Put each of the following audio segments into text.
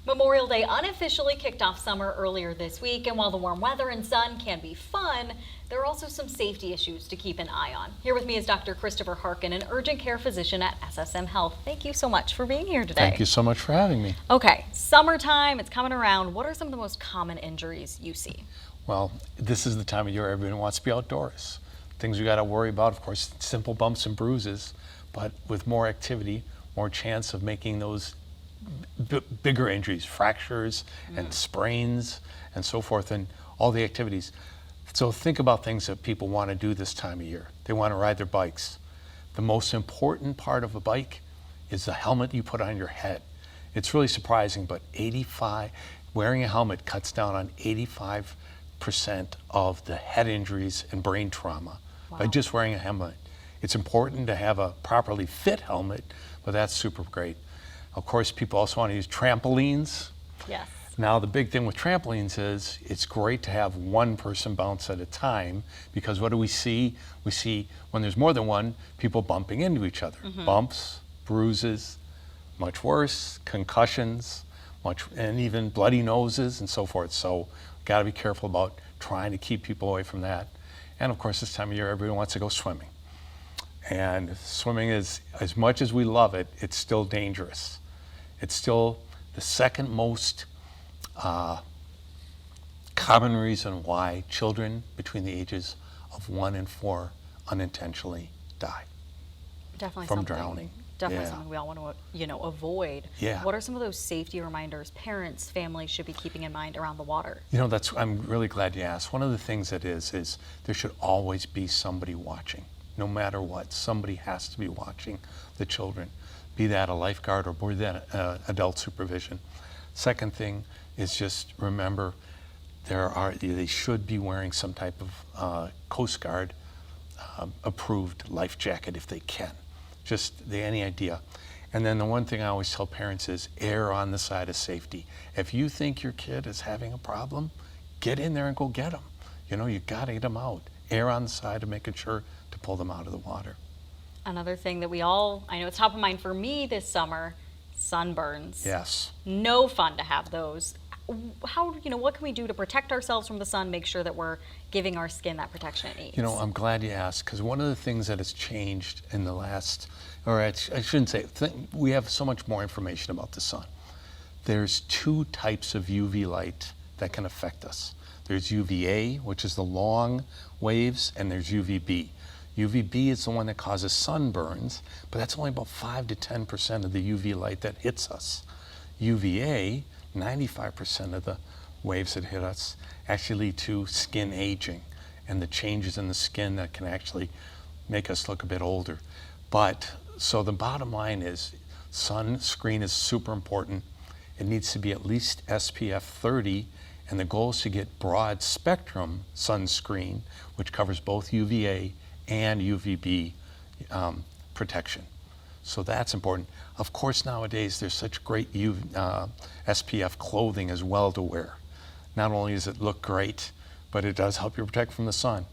Memorial Day unofficially kicked off summer earlier this week, and while the warm weather and sun can be fun, there are also some safety issues to keep an eye on. Here with me is Dr. Christopher Harkin, an urgent care physician at SSM Health. Thank you so much for being here today. Thank you so much for having me. Okay, summertime, it's coming around. What are some of the most common injuries you see? Well, this is the time of year everyone wants to be outdoors. Things we got to worry about, of course, simple bumps and bruises, but with more activity, more chance of making those bigger injuries, fractures and sprains and so forth, and all the activities. So think about things that people want to do this time of year. They want to ride their bikes. The most important part of a bike is the helmet you put on your head. It's really surprising, but wearing a helmet cuts down on 85% of the head injuries and brain trauma by just wearing a helmet. It's important to have a properly fit helmet, but that's super great. Of course, people also want to use trampolines. Yes. Now, the big thing with trampolines is it's great to have one person bounce at a time, because what do we see? We see when there's more than one, people bumping into each other. Bumps, bruises, much worse, concussions, and even bloody noses and so forth. So got to be careful about trying to keep people away from that. And of course, this time of year, everyone wants to go swimming. And swimming is, as much as we love it, it's still dangerous. It's still the second most common reason why children between the ages of 1 and 4 unintentionally die. Definitely from something, drowning. Definitely Yeah. something we all want to, avoid. Yeah. What are some of those safety reminders parents, families should be keeping in mind around the water? I'm really glad you asked. One of the things that is there should always be somebody watching. No matter what, somebody has to be watching the children, be that a lifeguard or be that adult supervision. Second thing is just remember they should be wearing some type of Coast Guard approved life jacket if they can. Any idea. And then the one thing I always tell parents is err on the side of safety. If you think your kid is having a problem, get in there and go get them. You got to get them out. Err on the side of making sure to pull them out of the water. Another thing that I know it's top of mind for me this summer, sunburns. Yes. No fun to have those. What can we do to protect ourselves from the sun, make sure that we're giving our skin that protection it needs? I'm glad you asked, because one of the things that has changed in the last, or I shouldn't say, we have so much more information about the sun. There's 2 types of UV light that can affect us. There's UVA, which is the long waves, and there's UVB. UVB is the one that causes sunburns, but that's only about 5 to 10% of the UV light that hits us. UVA, 95% of the waves that hit us actually lead to skin aging and the changes in the skin that can actually make us look a bit older. So the bottom line is sunscreen is super important. It needs to be at least SPF 30, and the goal is to get broad spectrum sunscreen, which covers both UVA and UVB protection. So that's important. Of course, nowadays there's such great SPF clothing as well to wear. Not only does it look great, but it does help you protect from the sun.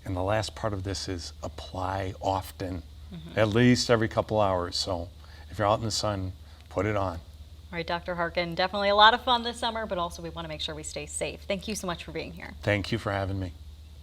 And the last part of this is apply often, at least every couple hours. So if you're out in the sun, put it on. All right, Dr. Harkin, definitely a lot of fun this summer, but also we want to make sure we stay safe. Thank you so much for being here. Thank you for having me.